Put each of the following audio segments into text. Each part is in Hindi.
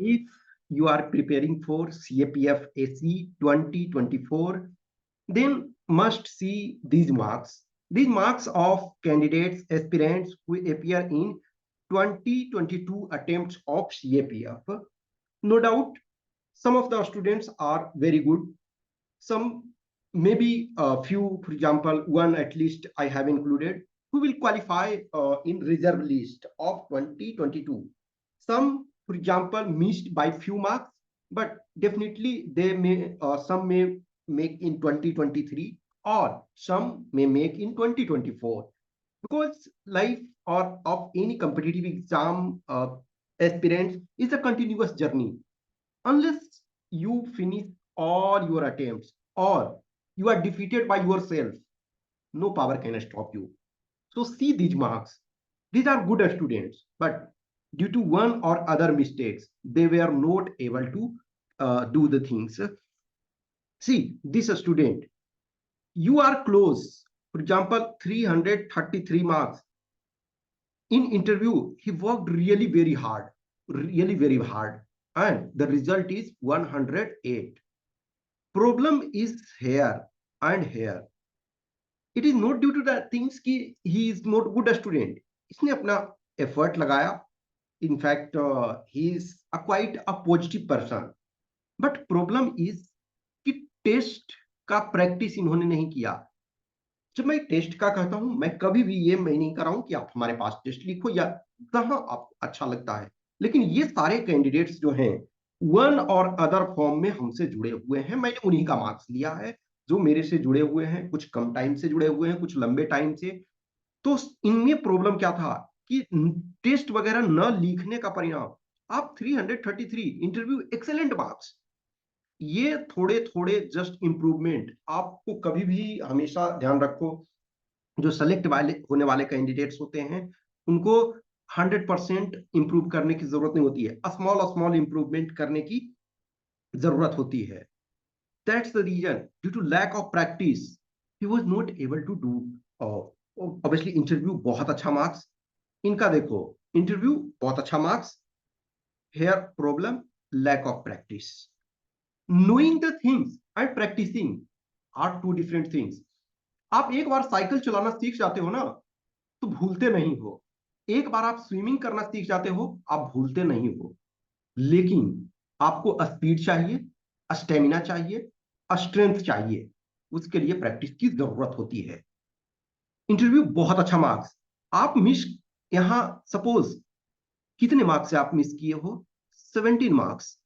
If you are preparing for CAPF AC 2024, then must see these marks. These marks of candidates, aspirants who appear in 2022 attempts of CAPF. No doubt, some of the students are very good. Some, maybe a few, for example, one at least I have included, who will qualify in reserve list of 2022. Some, for example, missed by few marks, but definitely they may, some may make in 2023 or some may make in 2024, because life or of any competitive exam aspirants is a continuous journey. Unless you finish all your attempts or you are defeated by yourself, no power can stop you. So see these marks. These are good students, but due to one or other mistakes, they were not able to do the things. See, this student, you are close. For example, 333 marks. In interview, he worked really very hard, and the result is 108. Problem is here and here. It is not due to the things कि he is not good student. इसने अपना effort लगाया. In fact, he is quite a positive person. But problem is कि टेस्ट का प्रैक्टिस इन्होंने नहीं किया. जब मैं टेस्ट का कहता हूं, मैं कभी भी ये मैं नहीं कर रहा हूं कि आप हमारे पास टेस्ट लिखो या कहां आपको अच्छा लगता है. लेकिन ये सारे कैंडिडेट्स जो हैं वन और अदर फॉर्म में हमसे जुड़े हुए हैं. मैंने उन्हीं का मार्क्स लिया है जो मेरे से जुड़े हुए हैं. कुछ कम टाइम से जुड़े हुए हैं, कुछ लंबे टाइम से. तो इनमें प्रॉब्लम क्या था कि टेस्ट वगैरह न लिखने का परिणाम. आप 333 इंटरव्यू एक्सेलेंट मार्क्स, ये थोड़े थोड़े जस्ट इंप्रूवमेंट. आपको कभी भी हमेशा ध्यान रखो, जो सेलेक्ट वाले होने वाले कैंडिडेट्स होते हैं उनको 100% इंप्रूव करने की जरूरत नहीं होती है. स्मॉल स्मॉल इंप्रूवमेंट करने की जरूरत होती है. That's the reason, due to lack of practice he was not able to do. Obviously interview बहुत अच्छा मार्क्स. इनका देखो, इंटरव्यू बहुत अच्छा मार्क्स. Here problem, lack of practice. knowing the things and practicing are two different things. आप एक बार साइकिल चलाना सीख जाते हो ना, तो भूलते नहीं हो. एक बार आप स्विमिंग करना सीख जाते हो, आप भूलते नहीं हो. लेकिन आपको स्पीड चाहिए, स्टेमिना चाहिए, स्ट्रेंथ चाहिए. उसके लिए प्रैक्टिस की जरूरत होती है. इंटरव्यू बहुत अच्छा मार्क्स. आप मिस, यहां सपोज कितने मार्क्स से आप मिस किए हो? 17 मार्क्स.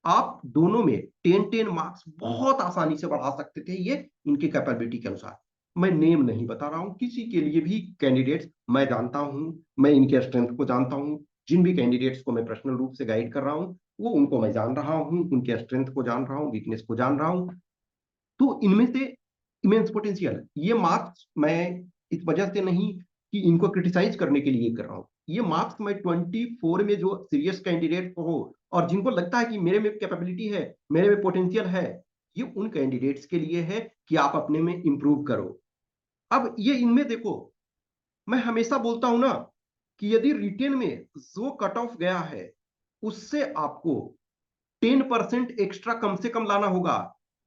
आप दोनों में 10-10 मार्क्स बहुत आसानी से बढ़ा सकते थे, ये इनके कैपेबिलिटी के अनुसार. मैं नेम नहीं बता रहा हूं, किसी के लिए भी कैंडिडेट्स मैं जानता हूं, मैं इनके स्ट्रेंथ को जानता हूं. जिन भी कैंडिडेट्स को मैं पर्सनल रूप से गाइड कर रहा हूं, वो उनको मैं जान रहा हूं, उनके स्ट्रेंथ को जान रहा हूं, वीकनेस को जान रहा हूं. तो इनमें से इमेंस पोटेंशियल. ये मार्क्स मैं इस वजह से नहीं कि इनको क्रिटिसाइज करने के लिए कर रहा हूं. ये मार्क्स मैं 24 में जो सीरियस कैंडिडेट हो और जिनको लगता है कि मेरे में कैपेबिलिटी है, मेरे में पोटेंशियल है, ये उन कैंडिडेट्स के लिए है कि आप अपने में इंप्रूव करो. अब ये इनमें देखो, मैं हमेशा बोलता हूं ना कि यदि रिटेन में जो कट ऑफ गया है उससे आपको 10% एक्स्ट्रा कम से कम लाना होगा.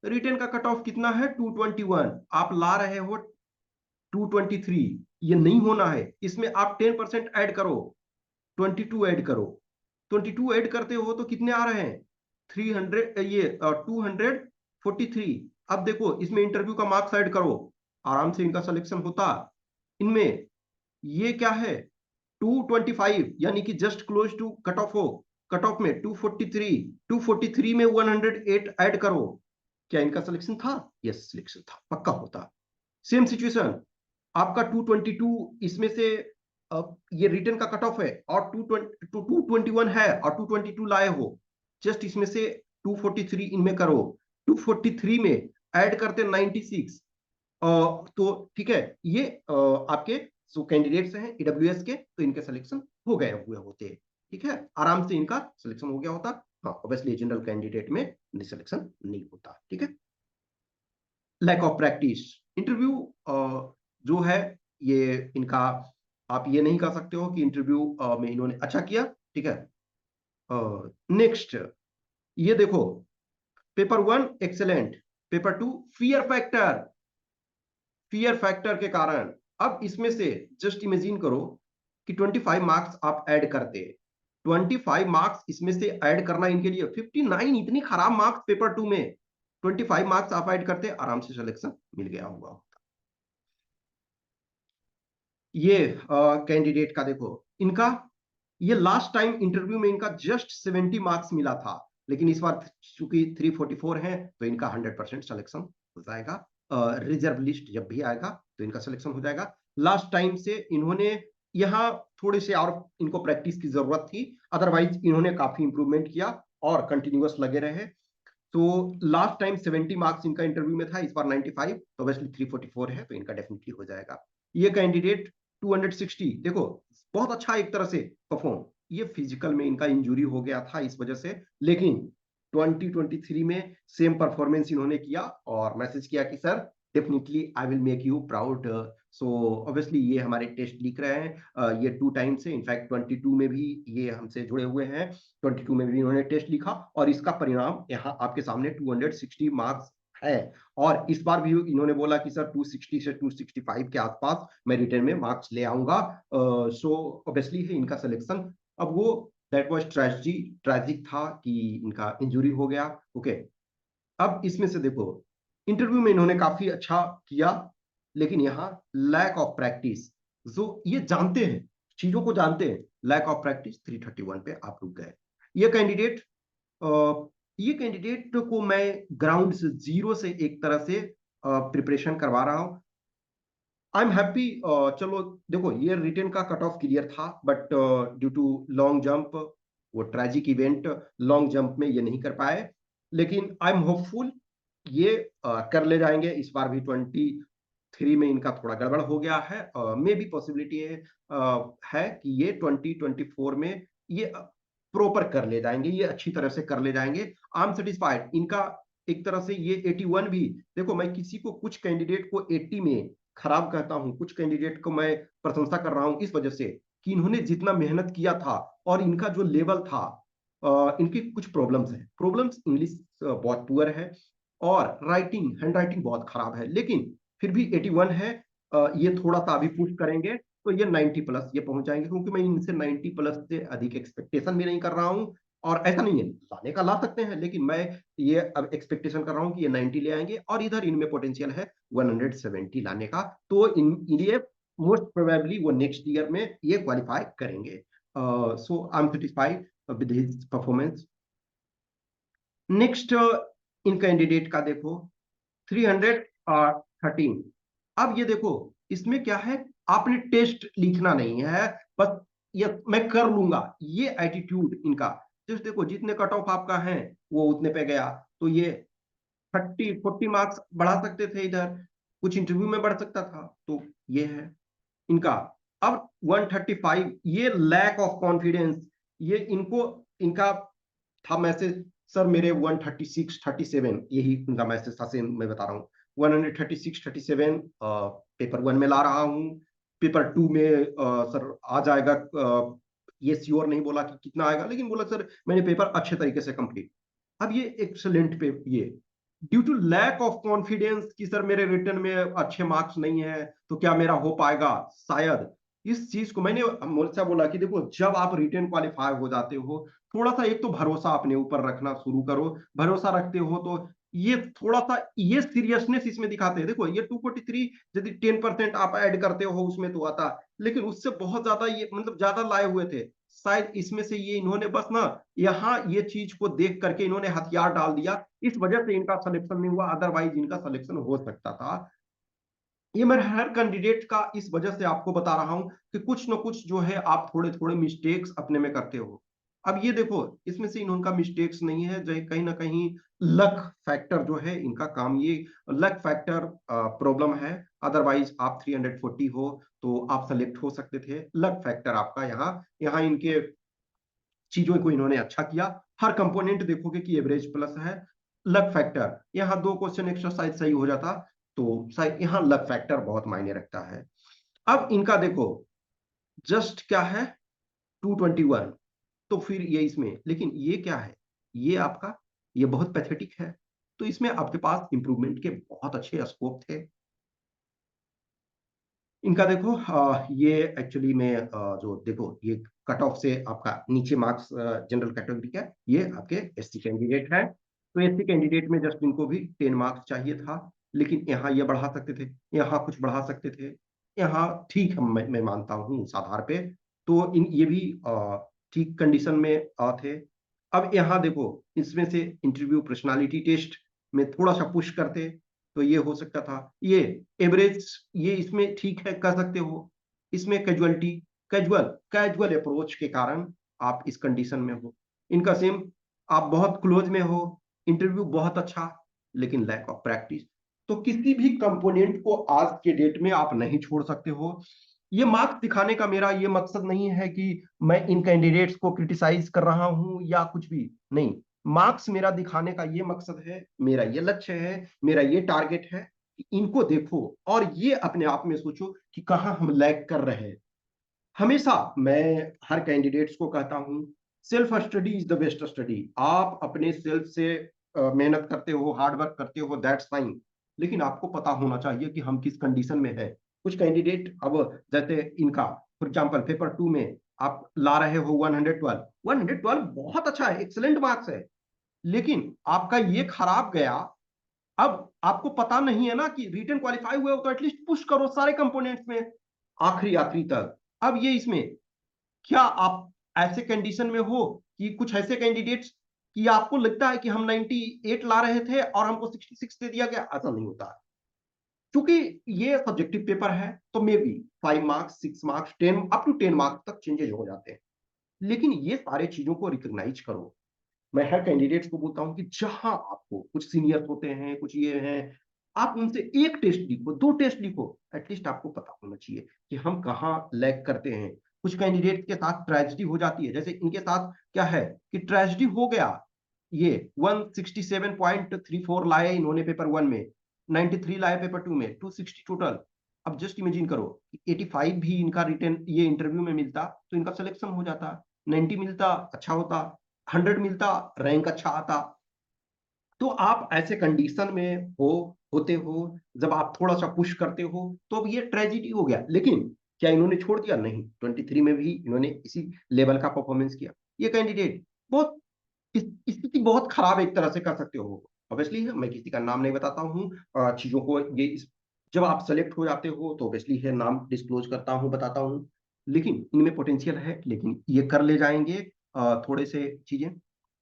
रिटेन का कट ऑफ कितना है? 221. आप ला रहे हो 223. ये नहीं होना है. इसमें आप 10% ऐड करो, 22 ऐड करो. 22 ऐड करते हो तो कितने आ रहे हैं? 300, ये 243. अब देखो, इसमें इंटरव्यू का मार्क्स ऐड करो, आराम से इनका सिलेक्शन होता. इनमें ये क्या है? 225, यानी कि just close to cut off हो. कट ऑफ में 243 में 108 ऐड करो. क्या इनका सिलेक्शन था? यस, सिलेक्शन था, पक्का होता. सेम सिचुएशन, आपका 222 इसमें से ये रिटर्न का कट ऑफ है और 221 है और 222 लाए हो. जस्ट इसमें से 243 इनमें करो. 243 में ऐड करते 96. तो ठीक है, ये आपके जो कैंडिडेट्स हैं ईडब्ल्यूएस के, तो इनके सिलेक्शन हो गए हुए होते. ठीक है, आराम से इनका सिलेक्शन हो गया होता. हाँ, ऑब्वियसली जनरल कैंडिडेट में सिलेक्शन नहीं होता. ठीक है. Lack of practice. इंटरव्यू जो है ये इनका, आप ये नहीं कह सकते हो कि इंटरव्यू में इन्होंने अच्छा किया. ठीक है, नेक्स्ट ये देखो, paper 1 excellent, paper 2 fear factor के कारण। अब इसमें से जस्ट इमेजिन करो कि 25 मार्क्स आप ऐड करते, 25 मार्क्स इसमें से ऐड करना इनके लिए 59, इतनी खराब मार्क्स पेपर 2 में 25 मार्क्स आप ऐड करते, आराम से सिलेक्शन मिल गया होगा। ये कैंडिडेट का देखो, इनका ये लास्ट टाइम इंटरव्यू में इनका जस्ट 70 मार्क्स मिला था, लेकिन इस बार चूंकि 344 है तो इनका 100% सिलेक्शन हो जाएगा। रिजर्व लिस्ट जब भी आएगा तो इनका सिलेक्शन हो जाएगा। लास्ट टाइम से इन्होंने यहाँ थोड़े से और इनको प्रैक्टिस की जरूरत थी, अदरवाइज इन्होंने काफी इंप्रूवमेंट किया और कंटिन्यूअस लगे रहे। तो लास्ट टाइम 70 मार्क्स इनका इंटरव्यू में था, इस बार 95, तो ऑब्वियसली 344 है तो इनका डेफिनेटली हो जाएगा। ये कैंडिडेट 260, देखो बहुत अच्छा एक तरह से परफॉर्म, ये फिजिकल में इनका इंजुरी हो गया था इस वजह से, लेकिन 2023 में सेम परफॉर्मेंस इन्होंने किया और मैसेज किया कि sir definitely I will make you proud. So obviously ये हमारे टेस्ट लिख रहे हैं, ये 2 टाइम से, इनफैक्ट 22 में भी ये हमसे जुड़े हुए हैं, 22 में भी इन्होंने टेस्ट लिखा और इसका परिणाम यहाँ आपके सामने 260 मार्क्स है। और इस बार भी इन्होंने बोला कि सर 260 से 265 के आसपास मैं रिटर्न में मार्क्स ले आऊंगा। सो ऑब्वियसली है इनका सिलेक्शन। अब वो दैट वाज ट्रेजिक था कि इनका इंजुरी हो गया। ओके, अब इसमें से देखो, इंटरव्यू में इन्होंने काफी अच्छा किया, लेकिन यहाँ लैक ऑफ प्रैक्टिस, जो ये जानते हैं, चीजों को जानते हैं, लैक ऑफ प्रैक्टिस 331 पे आप रुक गए। ये कैंडिडेट ये कैंडिडेट को मैं ग्राउंड से जीरो से एक तरह से प्रिपरेशन करवा रहा हूं। I am happy. चलो देखो, ये रिटर्न का कट ऑफ क्लियर था, but due to long jump, वो ट्रेजिक इवेंट, लॉन्ग जंप में ये नहीं कर पाए, लेकिन आई एम होपफुल ये कर ले जाएंगे। इस बार भी 23 में इनका थोड़ा गड़बड़ हो गया है, मे बी पॉसिबिलिटी है कि ये 2024 में ये प्रॉपर कर ले जाएंगे, ये अच्छी तरह से कर ले जाएंगे। आई एम सेटिस्फाइड इनका। एक तरह से ये 81 भी, देखो मैं किसी को, कुछ कैंडिडेट को 80 में खराब कहता हूं, कुछ कैंडिडेट को मैं प्रशंसा कर रहा हूं इस वजह से कि इन्होंने जितना मेहनत किया था और इनका जो लेवल था, इनकी कुछ प्रॉब्लम्स है, प्रॉब्लम्स इंग्लिश बहुत पुअर है और राइटिंग, हैंड राइटिंग बहुत खराब है, लेकिन फिर भी 81 है। ये थोड़ा सा अभी पुश करेंगे तो ये 90 प्लस ये पहुंच जाएंगे, क्योंकि मैं इनसे 90 प्लस से अधिक एक्सपेक्टेशन भी नहीं कर रहा हूं। और ऐसा नहीं है, लाने का ला सकते हैं, लेकिन मैं ये अब एक्सपेक्टेशन कर रहा हूं कि ये 90 ले आएंगे और इधर इनमें पोटेंशियल है 170 लाने का, तो ये मोस्ट प्रोबेबली वो नेक्स्ट ईयर में ये क्वालिफाई करेंगे। So I am satisfied with his performance. Next इन कैंडिडेट का देखो 313। अब ये देखो, इसमें क्या है, आपने टेस्ट लिखना नहीं है, बस ये मैं कर लूंगा, ये एटीट्यूड इनका। जस्ट देखो, जितने कट ऑफ आपका है वो उतने पे गया, तो ये 40 मार्क्स बढ़ा सकते थे, इधर कुछ इंटरव्यू में बढ़ सकता था, तो ये है इनका। अब 135, ये लैक ऑफ कॉन्फिडेंस, ये इनको, इनका था मैसेज, सर मेरे 136 37, यही इनका मैसेज था, सेम मैं बता रहा हूँ, 136 37 पेपर 1 में ला रहा हूँ, पेपर 2 में सर आ जाएगा। ये श्योर नहीं बोला कि कितना आएगा, लेकिन बोला सर मैंने पेपर अच्छे तरीके से कंप्लीट। अब ये एक्सलेंट पे, ये due to lack of confidence कि सर मेरे रिटर्न में अच्छे मार्क्स नहीं है तो क्या मेरा हो पाएगा, शायद इस चीज को मैंने मुझसे बोला कि देखो, जब आप रिटर्न क्वालिफाई हो जाते हो, थोड़ा सा एक तो भरोसा अपने ऊपर रखना शुरू करो। भरोसा रखते हो तो ये थोड़ा सा ये सीरियसनेस इसमें दिखाते हैं। देखो ये 243 यदि 10% आप ऐड करते हो उसमें तो आता, लेकिन उससे बहुत ज्यादा ये, मतलब ज्यादा लाए हुए थे, शायद इसमें से ये इन्होंने बस ना यहाँ ये चीज को देख करके इन्होंने हथियार डाल दिया, इस वजह से इनका सिलेक्शन नहीं हुआ, अदरवाइज इनका सिलेक्शन हो सकता था। ये मैं हर कैंडिडेट का इस वजह से आपको बता रहा हूं कि कुछ ना कुछ जो है आप थोड़े थोड़े मिस्टेक्स अपने में करते हो। अब ये देखो, इसमें से इनका मिस्टेक्स नहीं है, जो कहीं ना कहीं लक फैक्टर जो है इनका काम, ये लक फैक्टर प्रॉब्लम है। अदरवाइज आप 340 हो तो आप सेलेक्ट हो सकते थे, लक फैक्टर आपका यहाँ यहाँ इनके चीजों को इन्होंने अच्छा किया। हर कंपोनेंट देखोगे कि एवरेज प्लस है। लक फैक्टर, यहाँ 2 क्वेश्चन एक्सरसाइज सही हो जाता तो शायद यहाँ लक फैक्टर बहुत मायने रखता है। अब इनका देखो, जस्ट क्या है 221, तो फिर ये इसमें, लेकिन ये क्या है, ये आपका, ये बहुत पैथेटिक है। तो इसमें आपके पास इंप्रूवमेंट के बहुत अच्छे स्कोप थे। इनका देखो ये एक्चुअली में जो देखो ये कट ऑफ से आपका नीचे मार्क्स जनरल कैटेगरी का, ये आपके एससी कैंडिडेट है। तो एससी कैंडिडेट में जस्ट इनको भी 10 मार्क्स चाहिए था, लेकिन यहाँ ये बढ़ा सकते थे, यहाँ कुछ बढ़ा सकते थे, यहाँ ठीक है, मैं मानता हूँ उस आधार पे। तो इन ये भी ठीक कंडीशन में थे। अब यहाँ देखो, इसमें से इंटरव्यू पर्सनालिटी टेस्ट में थोड़ा सा पुश करते तो ये हो सकता था। ये एवरेज, ये इसमें ठीक है, कर सकते हो। इसमें कैजुअलिटी, कैजुअल कैजुअल अप्रोच के कारण आप इस कंडीशन में हो। इनका सेम, आप बहुत क्लोज में हो, इंटरव्यू बहुत अच्छा, लेकिन लैक ऑफ प्रैक्टिस। तो किसी भी कंपोनेंट को आज के डेट में आप नहीं छोड़ सकते हो। ये मार्क्स दिखाने का मेरा ये मकसद नहीं है कि मैं इन कैंडिडेट्स को क्रिटिसाइज कर रहा हूं या कुछ भी नहीं। मार्क्स मेरा दिखाने का ये मकसद है, मेरा ये लक्ष्य है, मेरा ये टारगेट है कि इनको देखो और ये अपने आप में सोचो कि कहाँ हम लैग कर रहे हैं। हमेशा मैं हर कैंडिडेट्स को कहता हूं, self study is the best study. आप अपने सेल्फ से मेहनत करते हो, हार्ड वर्क करते हो, दैट्स फाइन, लेकिन आपको पता होना चाहिए कि हम किस कंडीशन में है। कुछ कैंडिडेट, अब जैसे इनका फॉर एग्जांपल पेपर 2 में आप ला रहे हो 112, 112 बहुत अच्छा है, एक्सेलेंट मार्क्स है, लेकिन आपका ये खराब गया। अब आपको पता नहीं है ना कि रिटन क्वालिफाई हुए हो तो एटलीस्ट पुश करो सारे कंपोनेंट्स में, आखिरी आखिरी तक। अब ये इसमें, क्या आप ऐसे कंडीशन में हो कि कुछ ऐसे कैंडिडेट्स कि आपको लगता है कि हम 98 ला रहे थे और हमको 66 दे दिया गया? ऐसा नहीं होता, क्योंकि ये सब्जेक्टिव पेपर है, तो maybe 5 marks, 6 marks, 10 up to 10 marks तक चेंजेस हो जाते हैं। लेकिन ये सारे चीजों को रिकॉग्नाइज करो। मैं हर कैंडिडेट्स को बोलता हूं कि जहां आपको कुछ सीनियर्स होते हैं, कुछ ये हैं, आप उनसे एक टेस्ट लिखो, 2 टेस्ट लिखो, एटलीस्ट आपको पता होना चाहिए कि हम कहाँ लैग करते हैं। कुछ कैंडिडेट के साथ ट्रेजेडी हो जाती है, जैसे इनके साथ क्या है कि ट्रेजेडी हो गया। ये 167.34 लाए इन्होंने पेपर 1 में, 93 लाए पेपर 2 में, 260 टोटल। अब जस्ट इमेजिन करो कि 85 भी इनका रिटर्न ये इंटरव्यू में मिलता तो इनका सिलेक्शन हो जाता, 90 मिलता अच्छा होता, 100 मिलता रैंक अच्छा आता। तो आप ऐसे कंडीशन में होते हो, जब आप थोड़ा सा पुश करते हो, तो अब ये ट्रेजिडी हो गया। लेकिन क्या इन्होंने छोड़ दिया? नहीं, 23 में भी इन्होंने इसी लेवल का परफॉर्मेंस किया। ये कैंडिडेट बहुत स्थिति बहुत खराब एक तरह से कर सकते हो। ऑब्वियसली मैं किसी का नाम नहीं बताता हूँ, चीजों को ये जब आप सेलेक्ट हो जाते हो तो ऑब्वियसली है नाम डिस्क्लोज करता हूँ, बताता हूँ। लेकिन इनमें पोटेंशियल है, लेकिन ये कर ले जाएंगे थोड़े से चीजें।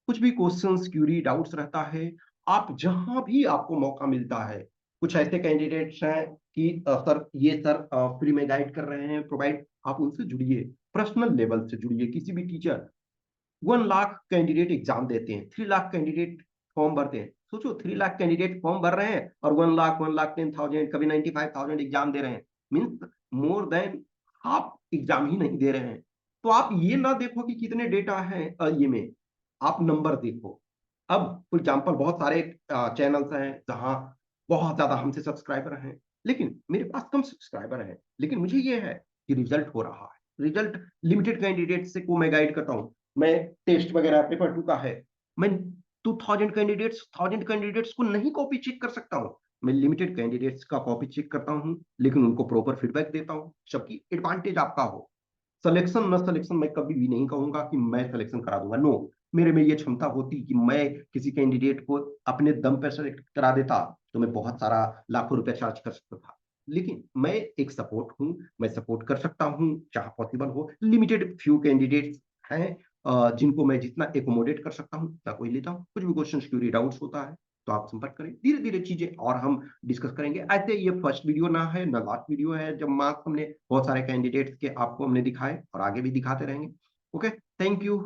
कुछ भी क्वेश्चंस, क्यूरी, डाउट्स रहता है, आप जहां भी आपको मौका मिलता है, कुछ ऐसे कैंडिडेट्स हैं कि सर ये सर फ्री में गाइड कर रहे हैं, प्रोवाइड, आप उनसे जुड़िए, पर्सनल लेवल से जुड़िए। किसी भी टीचर, 1 लाख कैंडिडेट एग्जाम देते हैं, 3 लाख कैंडिडेट फॉर्म भरते हैं। सोचो 3 लाख कैंडिडेट फॉर्म भर रहे हैं और 1 लाख, 1,10,000, कभी 95,000 एग्जाम दे रहे हैं, means more than half exam ही नहीं दे रहे हैं। तो आप ये ना देखो कि कितने डेटा है ये में, आप नंबर देखो। अब फॉर एग्जाम्पल बहुत सारे चैनल्स हैं जहां बहुत ज्यादा हमसे सब्सक्राइबर हैं, लेकिन मेरे पास कम सब्सक्राइबर हैं, लेकिन मुझे ये है कि रिजल्ट हो रहा है। रिजल्ट लिमिटेड कैंडिडेट से को मैं गाइड करता हूँ। मैं टेस्ट वगैरह पेपर 2 का है, मैं 1000 कैंडिडेट्स को नहीं कॉपी चेक कर सकता हूँ। मैं लिमिटेड कैंडिडेट्स का कॉपी चेक करता हूँ, लेकिन उनको प्रॉपर फीडबैक देता हूँ, सबकी एडवांटेज आपका हो। सिलेक्शन न सिलेक्शन मैं कभी भी नहीं कहूंगा कि मैं सिलेक्शन करा दूंगा, नो। मेरे में ये क्षमता होती कि मैं किसी कैंडिडेट को अपने दम पर सेलेक्ट करा देता तो मैं बहुत सारा लाखों रुपया चार्ज कर सकता था। लेकिन मैं एक सपोर्ट हूँ, मैं सपोर्ट कर सकता हूँ जहां पॉसिबल हो। लिमिटेड फ्यू कैंडिडेट्स हैं जिनको मैं जितना एकोमोडेट कर सकता हूँ उतना कोई लेता हूँ। कुछ भी क्वेश्चन क्यूरी डाउट्स होता है तो आप संपर्क करें, धीरे धीरे चीजें और हम डिस्कस करेंगे। ऐसे ये फर्स्ट वीडियो ना है ना लास्ट वीडियो है जब मार्क्स हमने बहुत सारे कैंडिडेट्स के आपको हमने दिखाए, और आगे भी दिखाते रहेंगे। Okay, thank you.